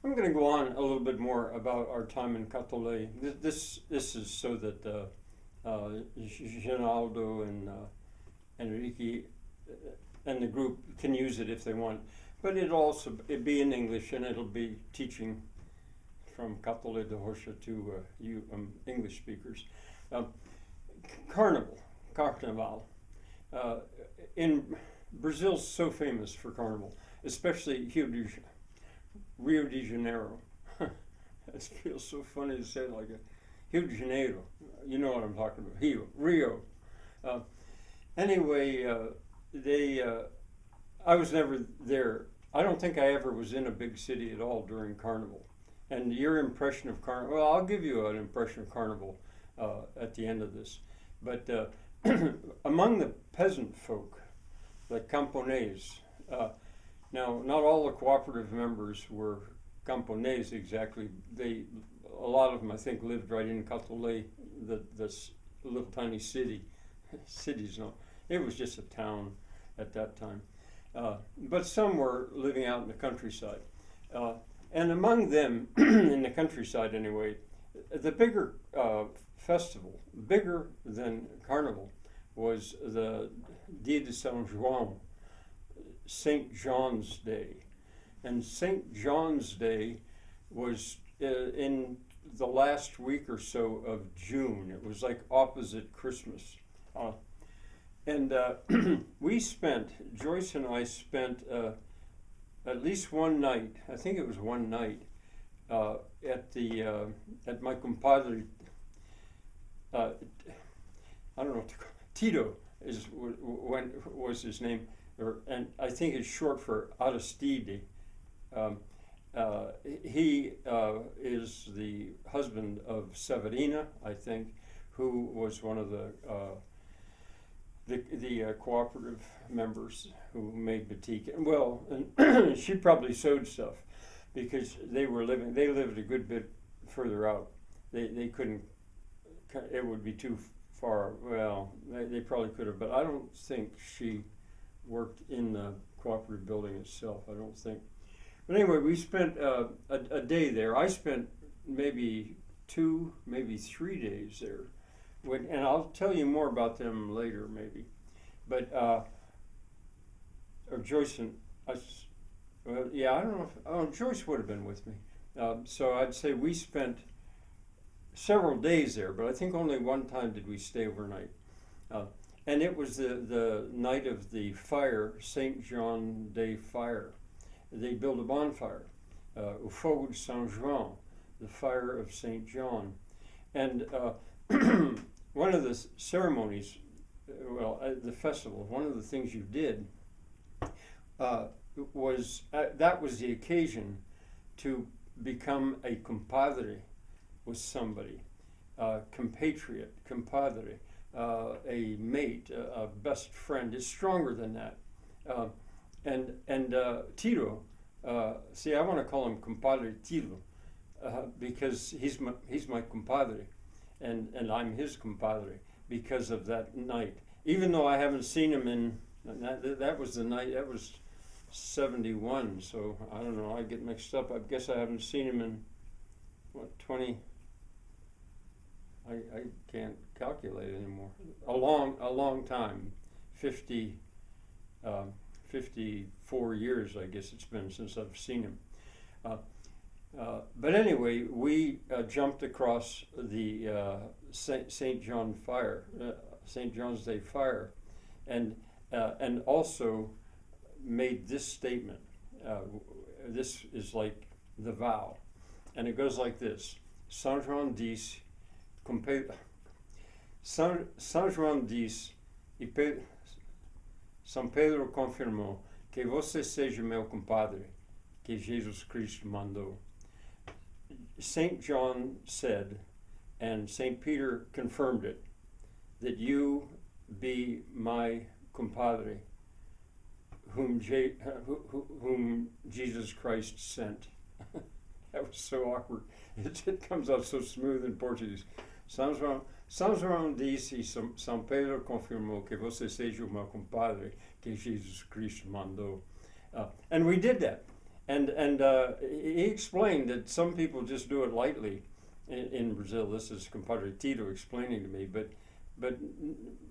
I'm going to go on a little bit more about our time in Catole. This is so that Ginaldo and Enrique and the group can use it if they want. But it'll be in English, and it'll be teaching from Catole de Rocha to you English speakers. Um, Carnival. Uh, in Brazil's so famous for carnival, especially Rio de Janeiro. It feels so funny to say it like a Rio de Janeiro. You know what I'm talking about. Rio. Uh, anyway, they. I was never there. I don't think I ever was in a big city at all during Carnival. And your impression of Carnival, well, I'll give you an impression of Carnival at the end of this. But among the peasant folk, the campones, now not all the cooperative members were campones exactly. A lot of them, I think, lived right in Catole, this little tiny city. Cities, no, it was just a town at that time. But some were living out in the countryside. And among them, in the countryside anyway, the bigger festival, bigger than Carnival, was the Dia de São João, St. John's Day. And St. John's Day was in the last week or so of June. It was like opposite Christmas. And Joyce and I spent at least one night, I think it was one night, at my compadre, I don't know what to call it, Tido was his name, and I think it's short for Aristide. He is the husband of Severina, I think, who was one of the cooperative members who made batik. Well, and she probably sewed stuff because they lived a good bit further out. They couldn't, it would be too far. Well, they probably could have, but I don't think she worked in the cooperative building itself, I don't think. But anyway, we spent a day there. I spent maybe 2, maybe 3 days there. And I'll tell you more about them later, maybe. But or Joyce and I don't know if Joyce would have been with me. So I'd say we spent several days there, but I think only one time did we stay overnight. And it was the night of the fire, St. John Day fire. They built a bonfire, O Fogo de São João, the fire of St. John. And one of the ceremonies, the festival, one of the things you did was that was the occasion to become a compadre with somebody, compatriot, compadre, a mate, a best friend. It's stronger than that. And Tido, see, I want to call him Compadre Tido because he's my compadre. And I'm his compadre because of that night. Even though I haven't seen him that was the night, that was 71, so I don't know, I get mixed up. I guess I haven't seen him in, 20, I can't calculate anymore. A long time, 54 years I guess it's been since I've seen him. But anyway, we jumped across the St. John fire, St. John's Day fire, and also made this statement. This is like the vow, and it goes like this: São João diz, São João diz, São Pedro confirmou que você seja meu compadre, que Jesus Cristo mandou. St. John said, and St. Peter confirmed it, that you be my compadre, whom Jesus Christ sent. That was so awkward. It comes out so smooth in Portuguese. São João disse, São Pedro confirmou que você seja o meu compadre, que Jesus Cristo mandou. And we did that. And he explained that some people just do it lightly in Brazil. This is Compadre Tido explaining to me, but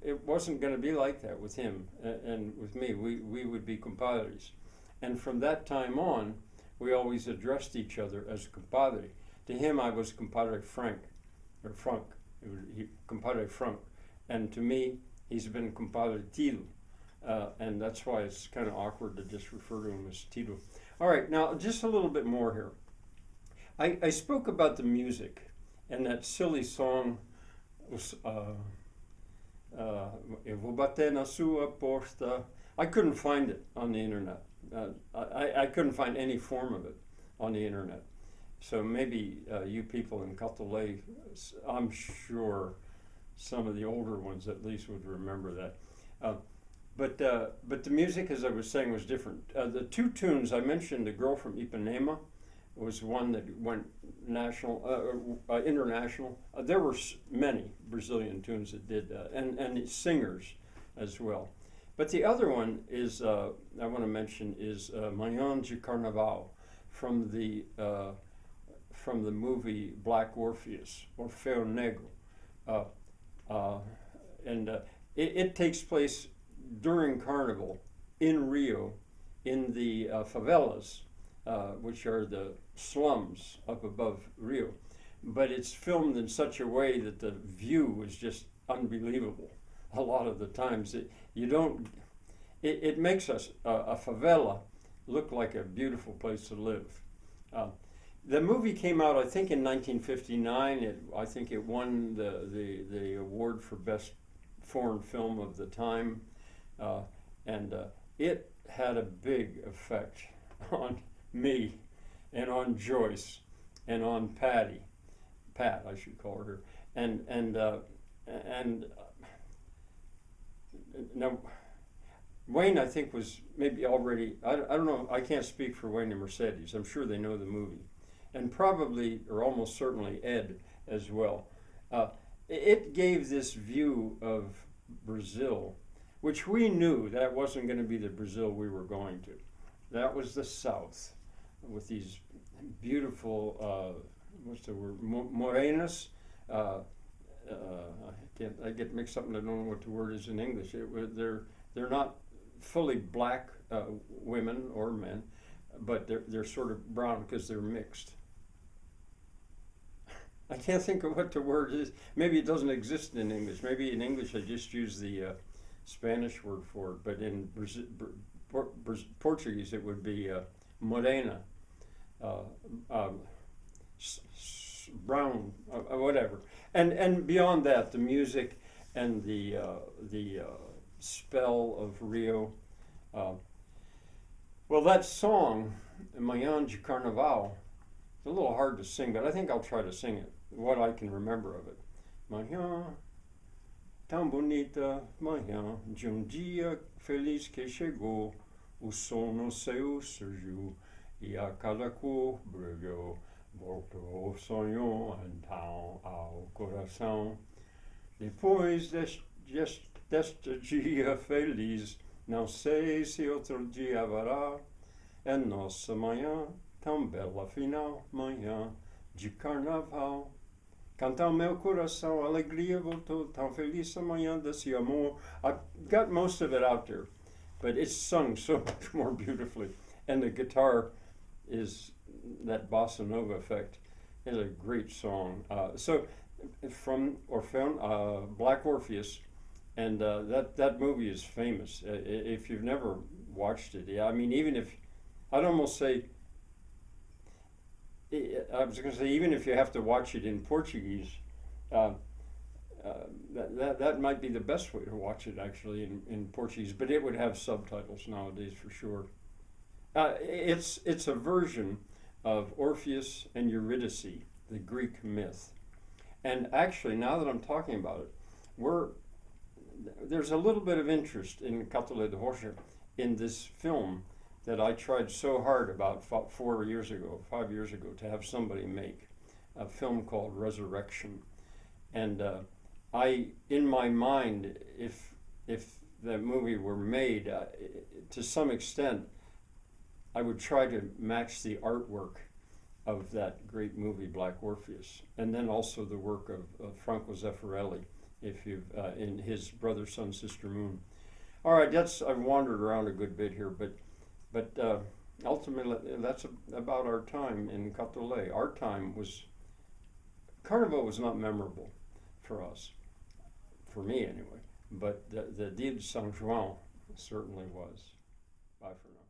it wasn't going to be like that with him and with me. We would be compadres. And from that time on, we always addressed each other as compadre. To him, I was Compadre Frank, or Frank, Compadre Frank. And to me, he's been Compadre Tido. And that's why it's kind of awkward to just refer to him as Tido. All right, now just a little bit more here. I spoke about the music and that silly song, Eu vou bater na sua porta. I couldn't find it on the internet. I couldn't find any form of it on the internet. So maybe you people in Catalay, I'm sure some of the older ones at least would remember that. But the music, as I was saying, was different. The two tunes I mentioned, "The Girl from Ipanema," was one that went international. There were many Brazilian tunes that did, and singers as well. But the other one is I want to mention is "Manhã de Carnaval" from the movie Black Orpheus, Orfeu Negro, and it takes place during Carnival in Rio, in the favelas, which are the slums up above Rio. But it's filmed in such a way that the view is just unbelievable. A lot of the times, it makes us a favela look like a beautiful place to live. The movie came out, I think, in 1959. I think it won the award for best foreign film of the time. And it had a big effect on me and on Joyce and on Pat, I should call her. And now Wayne, I think, was maybe already, I don't know, I can't speak for Wayne and Mercedes. I'm sure they know the movie. And probably, or almost certainly, Ed as well. It gave this view of Brazil, which we knew that wasn't going to be the Brazil we were going to. That was the South, with these beautiful, what's the word, morenas. I get mixed up and I don't know what the word is in English. They're not fully black women or men, but they're sort of brown because they're mixed. I can't think of what the word is. Maybe it doesn't exist in English. Maybe in English I just use the Spanish word for it, but in Portuguese it would be morena, brown, whatever. And beyond that, the music and the spell of Rio. Well, that song, Manhã de Carnaval, it's a little hard to sing, but I think I'll try to sing it, what I can remember of it. Manhã, tão bonita, manhã de dia feliz que chegou, o sol no céu surgiu e a cada cor brilhou, voltou o sonho então ao coração. Depois deste dia feliz, não sei se outro dia haverá, é nossa manhã tão bela afinal, manhã de carnaval. Canta o meu coração, alegria voltou, tão feliz a manhã desse amor. I've got most of it out there, but it's sung so much more beautifully. And the guitar is that bossa nova effect. It's a great song. So from Orfeu, Black Orpheus, and that movie is famous. If you've never watched it, yeah, I mean, even if, I'd almost say, I was going to say, even if you have to watch it in Portuguese, that might be the best way to watch it, actually, in Portuguese. But it would have subtitles nowadays for sure. It's a version of Orpheus and Eurydice, the Greek myth. And actually, now that I'm talking about it, there's a little bit of interest in Catalay de Rocha in this film that I tried so hard about 5 years ago, to have somebody make a film called Resurrection. And in my mind, if that movie were made, to some extent, I would try to match the artwork of that great movie Black Orpheus, and then also the work of Franco Zeffirelli, if you've in his Brother, Sun, Sister, Moon. All right, I've wandered around a good bit here, but ultimately that's about our time in Catholic. Our time Carnival was not memorable for us, for me anyway, but the Dia de San Juan certainly was. Bye for now.